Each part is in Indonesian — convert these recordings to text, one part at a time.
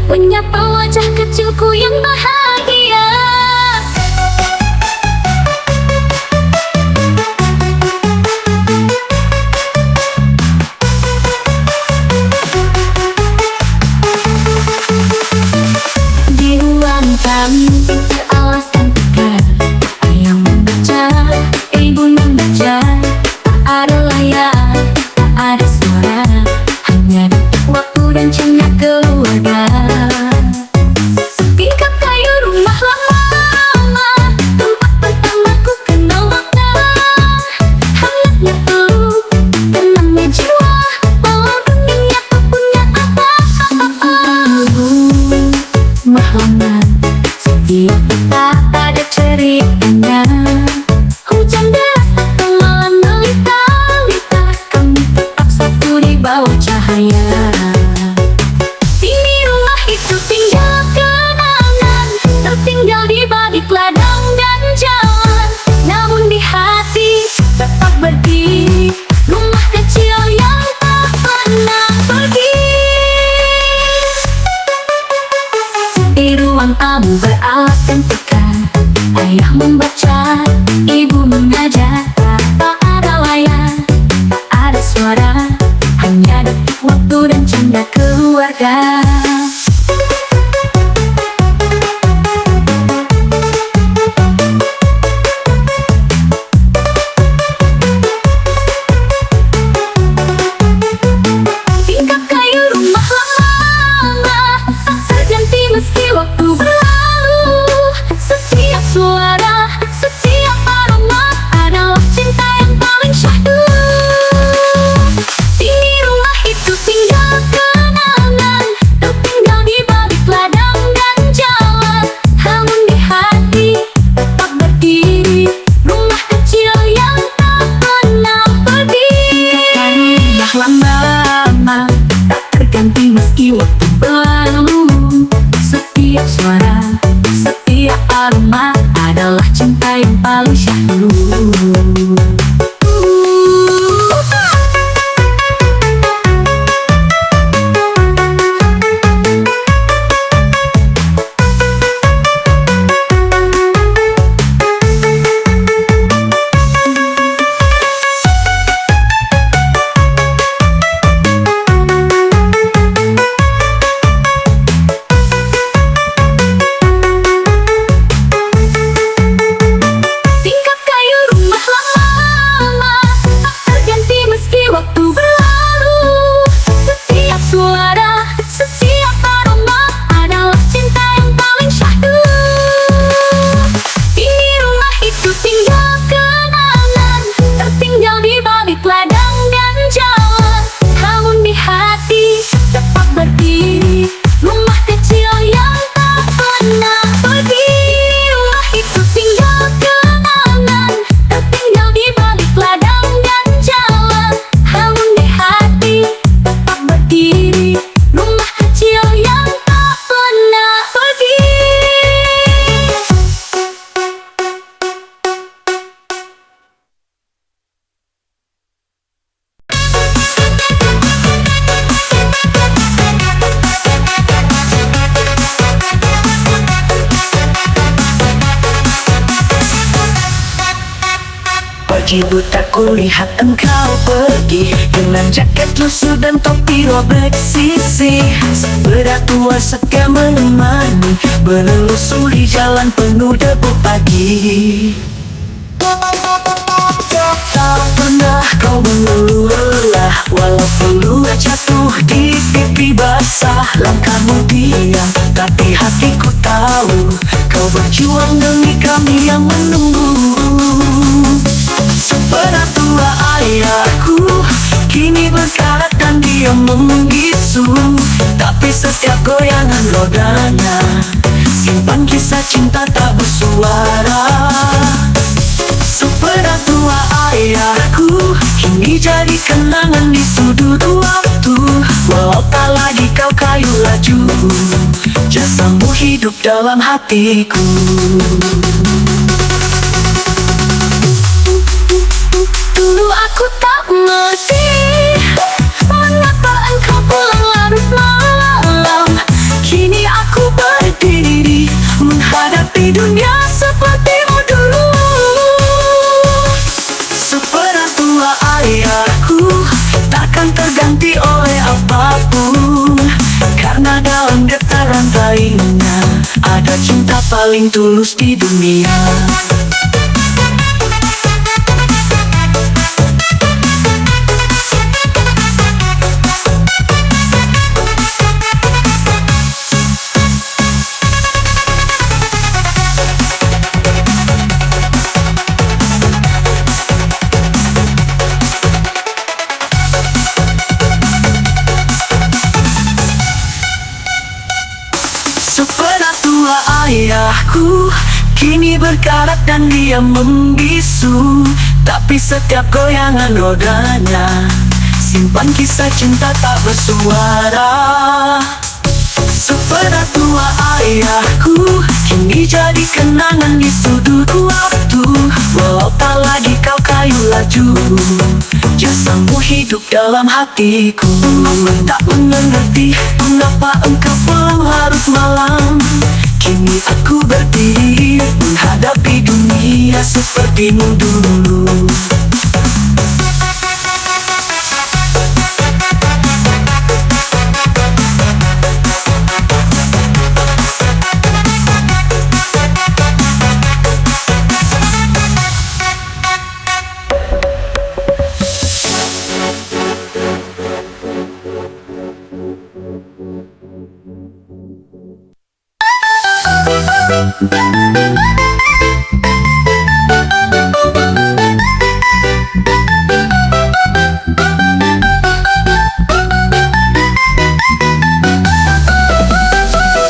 menyapa wajah kecilku yang bahagia. Di ruang tamu alasan tegar, ayah membaca, ibu membaca. Tak ada layar, tak ada suara, hanya detik waktu dan cengat keluarga. Setingkap kayu rumah lama, tempat pertama ku kenal makna. Hangatnya peluk, tenangnya jiwa, walau dunia tak punya apa-apa. Rumah lama, setiap peta ada ceritanya. Hujan deras atau malam melita-lita, kami tetap satu di bawah cahaya. Ini rumah itu tinggal kenangan, tertinggal di balik ladang dan jalan. Namun di hati tetap berdiri, rumah kecil yang tak pernah pergi. Di ruang tamu beralaskan tekan, ayah membaca, ibu mengajar. Tak ada layar, tak ada suara, hanya detik waktu dan canda keluarga. Tingkap kayu rumah lama, tak terganti meski waktu berlalu. Setiap suara, setiap aroma adalah cinta yang paling syahdu. Ini rumah itu tinggal kenangan, tertinggal di balik ladang dan jalan. Namun di hati tetap berdiri, rumah kecil yang tak pernah pergi. Rumah lama, tak terganti meski waktu berlalu. Setiap suara, setiap aroma adalah cinta yang paling syahdu. Tingkap kayu rumah lama, tak terganti meski waktu berlalu. Setiap suara, setiap aroma adalah cinta yang paling syahdu. Ini rumah itu tinggal kenangan, tertinggal di balik ladang dan jalan. Namun di hati tetap berdiri, rumah kecil yang tak pernah pergi. Rumah itu tinggal kenangan, tertinggal di balik ladang dan jalan. Namun di hati tetap berdiri, rumah kecil yang tak pernah pergi. Pagi buta kulihat engkau pergi dengan jaket lusuh dan topi robek sisi. Sepeda tua setia menemani, menelusuri jalan penuh debu pagi. Tak pernah kau mengeluh lelah, walau peluh jatuh di pipi basah. Langkahmu diam, tapi hatiku tahu kau berjuang demi kami yang menunggu. Sepeda tua ayahku kini berkarat dan dia membisu, tapi setiap goyangan rodanya simpan kisah cinta tak bersuara. Sepeda tua ayahku kini jadi kenangan di sudut waktu. Walau tak lagi kau kayu laju, jasamu hidup dalam hatiku. Dulu aku tak mengerti mengapa engkau pulang larut malam. Kini menghadapi dunia sepertimu dulu. Seperatua ayahku takkan terganti oleh apapun, karena dalam getaran tainya ada cinta paling tulus di dunia. Seperatua ayahku kini berkarat dan dia membisu, tapi setiap goyangan rodanya simpan kisah cinta tak bersuara. Seperatua ayahku kini jadi kenangan di sudut waktu, walau tak lagi kau kayu laju, jasamu hidup dalam hatiku. Tak mengerti mengapa engkau pulang larut malam, kini aku berdiri menghadapi dunia sepertimu dulu.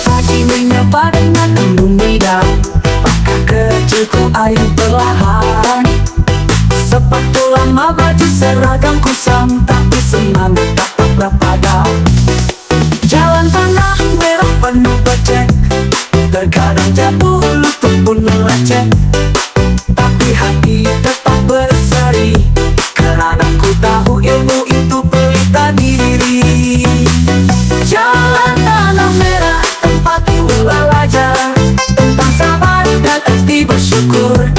Pagi menyapa dengan embun lidah, langkah kecilku air perlahan. Sepatu lama baju seragam kusam, tapi senang dapat berpadam. Jalan tanah merah penuh becek, terkadang jatuh lutut pun melecet, tapi hati tetap berseri, karena ku tahu ilmu itu pelita diri. Jalan tanah merah tempatku belajar tentang sabar dan arti bersyukur.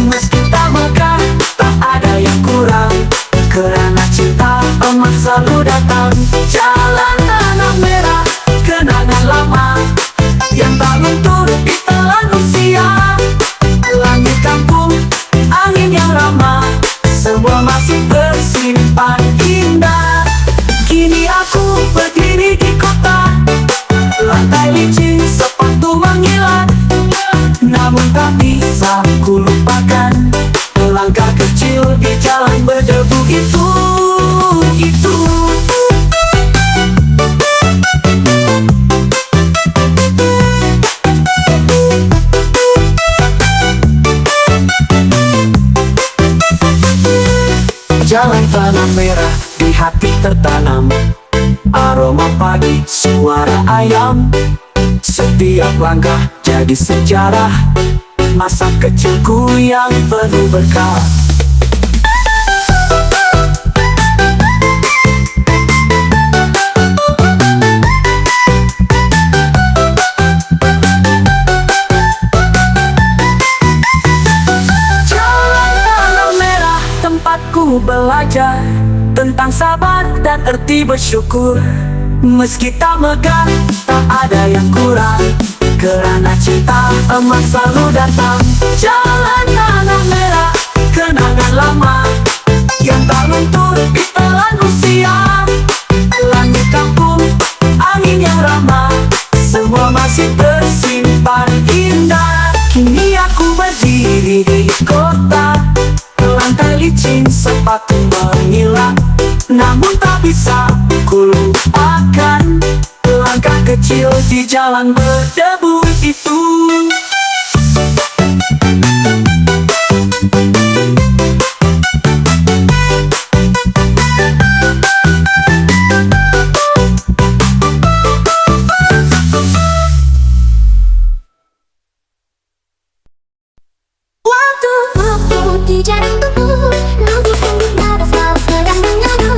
Meski tak megah, tak ada yang kurang, karena cinta emas selalu datang. Jalan tanah merah, kenangan lama yang tak luntur ditelan usia. Langit kampung, angin yang ramah, semua masih tersimpan indah. Kini aku berdiri di kota, lantai licin sepatu mengilat, namun tak bisa ku lupakan langkah kecil di jalan berdebu itu. Jalan tanah merah di hati tertanam, aroma pagi, suara ayam, setiap langkah jadi sejarah, masa kecilku yang penuh berkah. Ku belajar tentang sabar dan arti bersyukur. Meski tak megah, tak ada yang kurang, karena cinta emas selalu datang. Jalan tanah merah, kenangan lama yang tak luntur ditelan usia. Langit kampung, angin yang ramah, semua masih tersimpan indah. Kini aku berdiri di kota, lantai licin sepatu mengilat, namun tak bisa ku lupakan langkah kecil di jalan berdebu itu. Di jantungku, nafsu nafas sedang mengadu.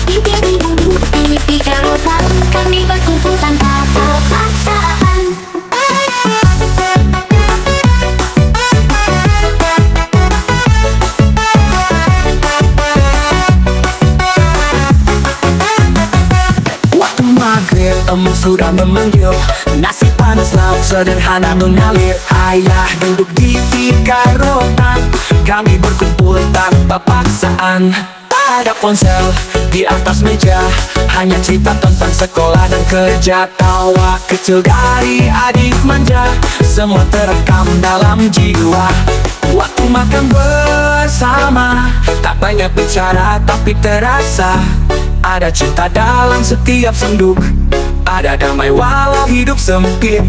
Mimpi-mimpimu, mimpi kerosan, kami berkumpul tanpa terpaksaan. sudah memanggil. Nasi panas lauk sederhana mengalir. Ayah duduk di tikar rotan, kami berkumpul tanpa paksaan. Tak ada ponsel di atas meja, hanya cerita tentang sekolah dan kerja. Tawa kecil dari adik manja, semua terekam dalam jiwa. Waktu makan bersama, tak banyak bicara tapi terasa. Ada cinta dalam setiap senduk, ada damai walau hidup sempit.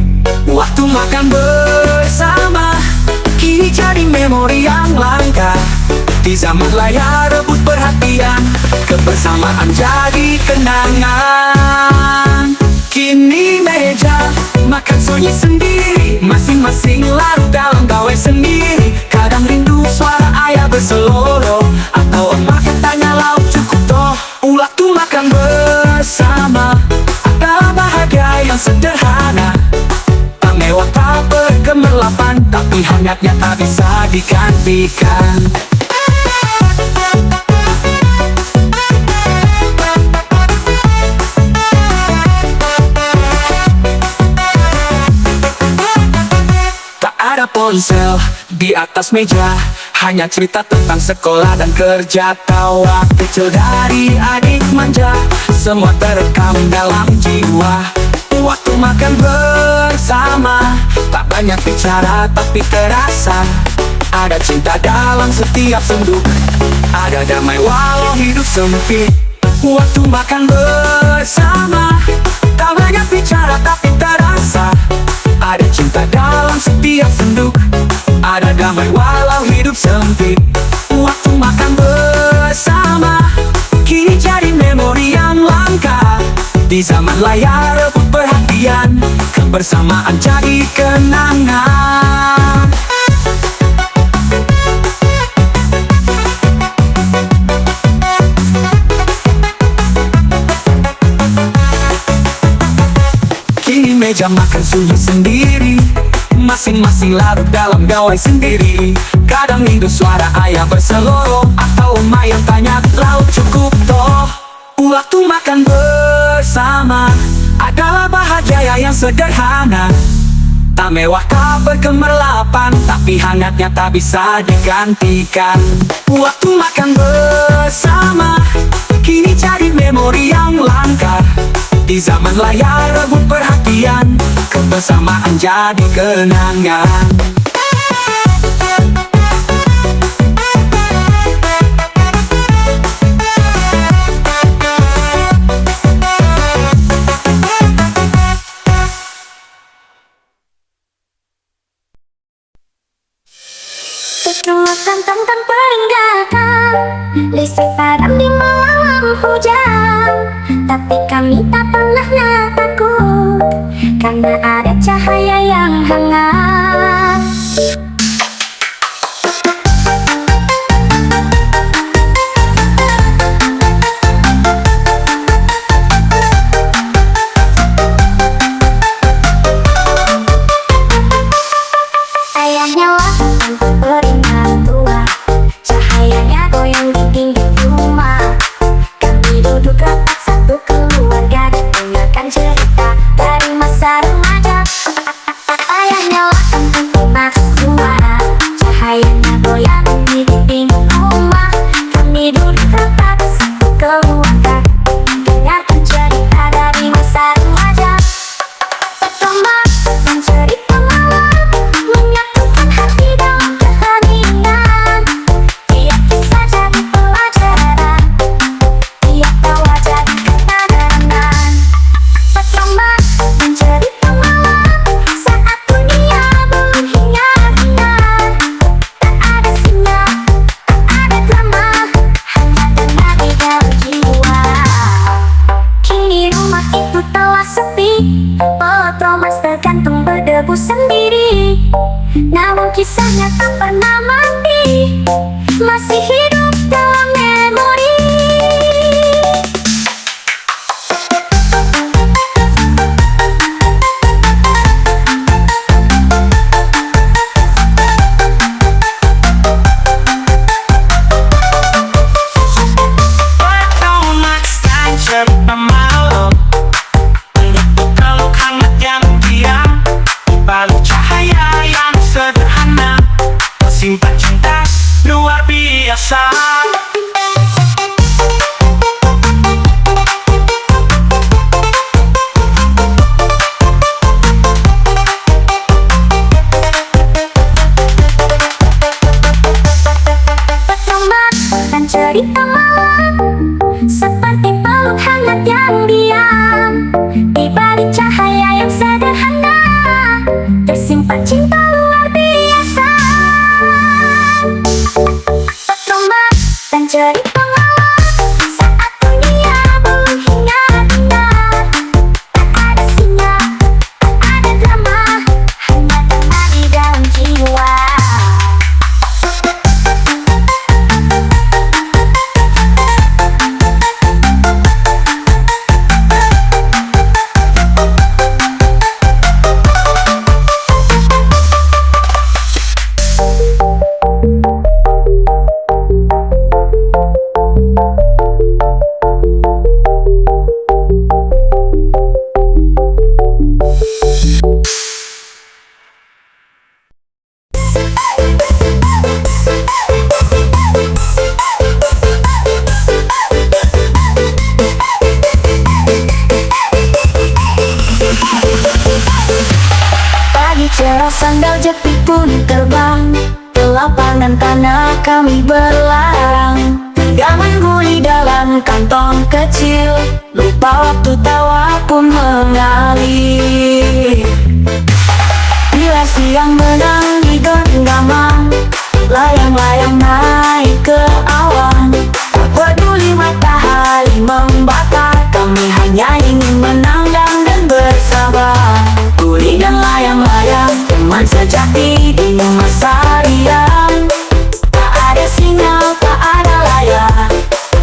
Waktu makan bersama kini jadi memori yang langka. Di zaman layar rebut perhatian, kebersamaan jadi kenangan. Kini meja makan sunyi sendiri, masing-masing larut dalam gawai sendiri. Kadang rindu suara ayah berseloroh, atau emak katanya lauk cukup toh. Waktu makan bersama ada bahagia yang sederhana. Tak mewah tak bergemerlapan, tapi hangatnya tak bisa digantikan. Ada ponsel di atas meja, hanya cerita tentang sekolah dan kerja. Tawa kecil dari adik manja, semua terekam dalam jiwa. Waktu makan bersama, tak banyak bicara tapi terasa. Ada cinta dalam setiap senduk, ada damai walau hidup sempit. Waktu makan bersama, tak banyak bicara tapi terasa. Ada cinta dalam setiap senduk, ada damai walau hidup sempit. Waktu makan bersama kini jadi memori yang langka. Di zaman layar rebut perhatian, kebersamaan jadi kenangan. Kini meja makan sunyi sendiri, masing-masing larut dalam gawai sendiri. Kadang rindu suara ayah berseloroh, atau emak yang tanya lauk cukup toh. Waktu makan bersama adalah bahagia yang sederhana. Tak mewah tak bergemerlapan, tapi hangatnya tak bisa digantikan. Waktu makan bersama kini jadi memori yang langka. Di zaman layar rebut perhatian, kebersamaan jadi kenangan. Termakan tanpa peringatan, listrik padam di malam hujan. Tapi kami tak pernah takut, karena ada cahaya yang hangat. Ayahnya waktu beringat tua, cahayanya goyang di dinding rumah. Kami duduk rapat satu keluarga, dengarkan cerita dari masa remaja. Ayahnya waktu masuk tua, cahayanya goyang di dinding rumah. Kami duduk rapat satu keluarga, dengarkan cerita dari masa remaja. Pertama dan cerita malam menyatukan hati dalam keheningan. Tiap kisah jadi pelajaran, tiap tawa jadi kenangan. Pertama dan cerita malam saat dunia belum hingar-bingar. Tak ada sinyal, tak ada drama, hanya dengar di dalam jiwa. Kini rumah itu telah sepi, foto mas tergantung berdebu sendiri. Namun kisahnya tak pernah mati, masih hidup dalam memori. Waktu mas dan cerita malam, cerita malam saat dunia belum hingga indah. Tak ada singa, tak ada drama, hanya tenang di dalam jiwa. Pagi cerah sandal jepit pun terbang ke lapangan tanah kami berlarang. Pegangan guli dalam kantong kecil, lupa waktu tawa pun mengalir. Bila siang menang di genggaman, layang-layang naik ke awan. Tak peduli matahari membakar, kami hanya ingin menang dan bersabar. Guli dan layang-layang, teman sejati di masa riang. Tak ada sinyal, tak ada layar,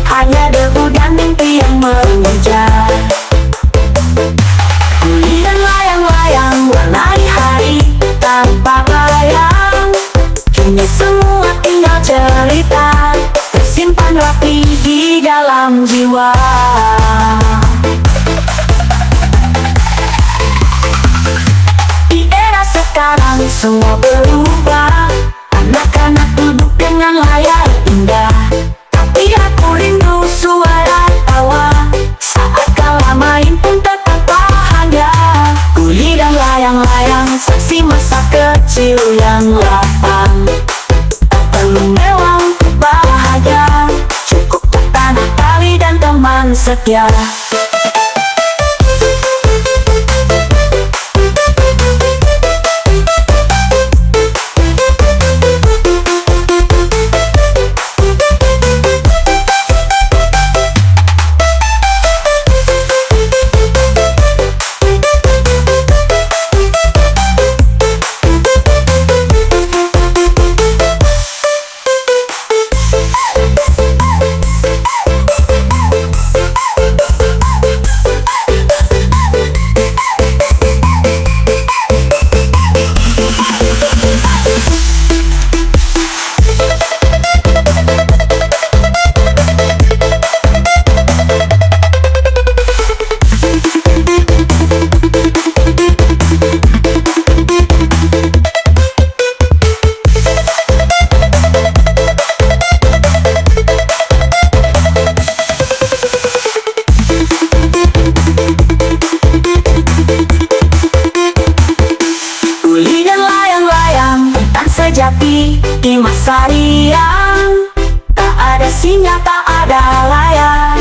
hanya debu dan mimpi yang mengejar. Guli dan layang-layang warnai hari tanpa bayang. Kini semua tinggal cerita, tersimpan rapi di dalam jiwa. Di era sekarang semua berubah, anak-anak duduk dengan layar indah. Tapi aku rindu suara tawa, saat kala main pun tetap bahagia. Guli dan layang-layang, saksi masa kecil yang lapang. Tak perlu mewah untuk bahagia, cukup tanah tali dan teman setia. Sejati di masa riang, tak ada singa, tak ada layar,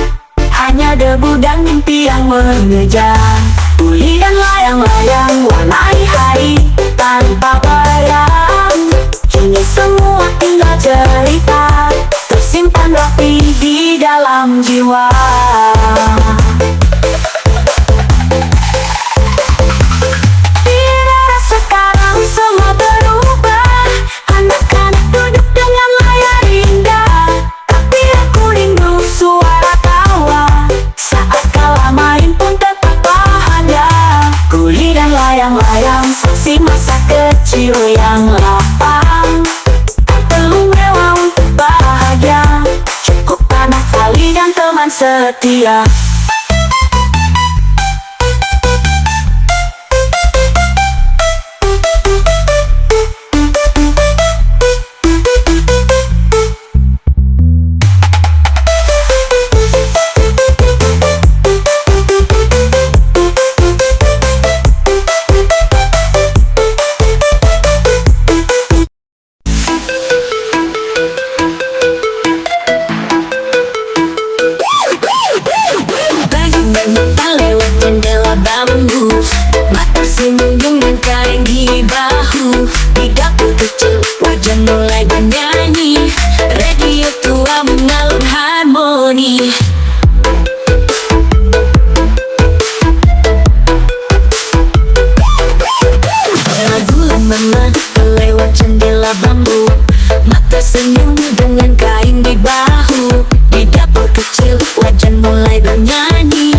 hanya debu dan mimpi yang mengejar. Guli dan layang-layang warnai hari tanpa bayang. Kini semua tinggal cerita, tersimpan rapi di dalam jiwa. Layang-layang, saksi masa kecil yang lapang. Tak perlu mewah untuk bahagia, cukup tanah tali dan teman setia. jendela bambu. Mata senyum dengan kain di bahu. Di dapur kecil wajan mulai bernyanyi.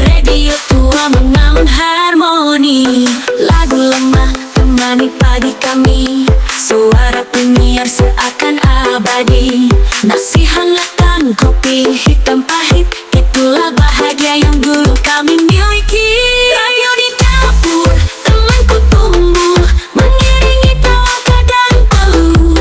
Radio tua mengalun harmoni. Lagu lama temani pagi kami. Suara penyiar seakan abadi. Nasi hangat dan kopi hitam pahit, itulah bahagia yang dulu kami miliki. Radio di dapur, temanku tumbuh, mengiringi tawa kadang peluh.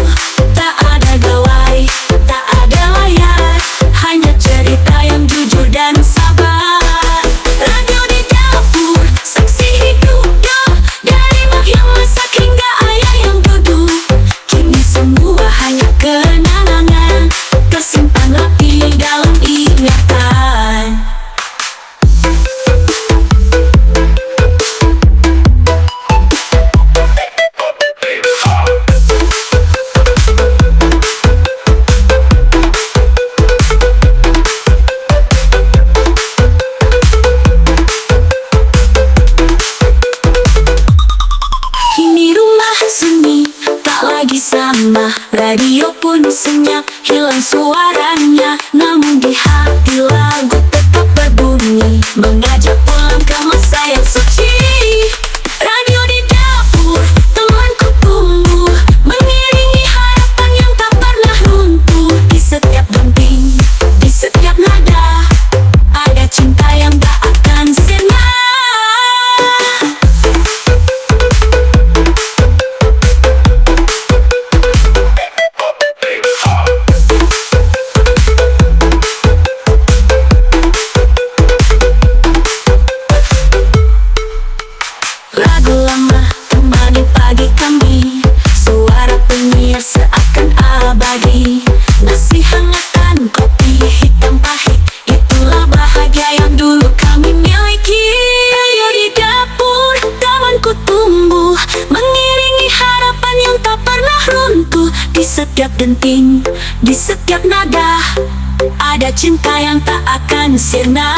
Tak ada gawai, tak ada layar, hanya cerita yang jujur dan sabar. Radio di dapur, saksi hidupnya, dari mak yang masak hingga ayah yang duduk. Kini semua hanya kenangan, tersimpan rapi dalam ingatan. Kini rumah sunyi, tak lagi sama. Radio pun senyap, hilang suaranya. Namun di hati lagu tetap berbunyi, mengajak pulang ke masa yang suci. Radio di dapur, temanku tumbuh, mengiringi harapan yang tak pernah runtuh. Di setiap denting, di setiap nada, ada cinta yang tak akan sirna. Lagu lama temani pagi kami. Suara penyiar seakan abadi. Nasi hangat dan kopi hitam pahit, itulah bahagia yang dulu kami miliki. Radio di dapur, tamanku tumbuh, mengiringi harapan yang tak pernah runtuh. Di setiap denting, di setiap nada, ada cinta yang tak akan sirna.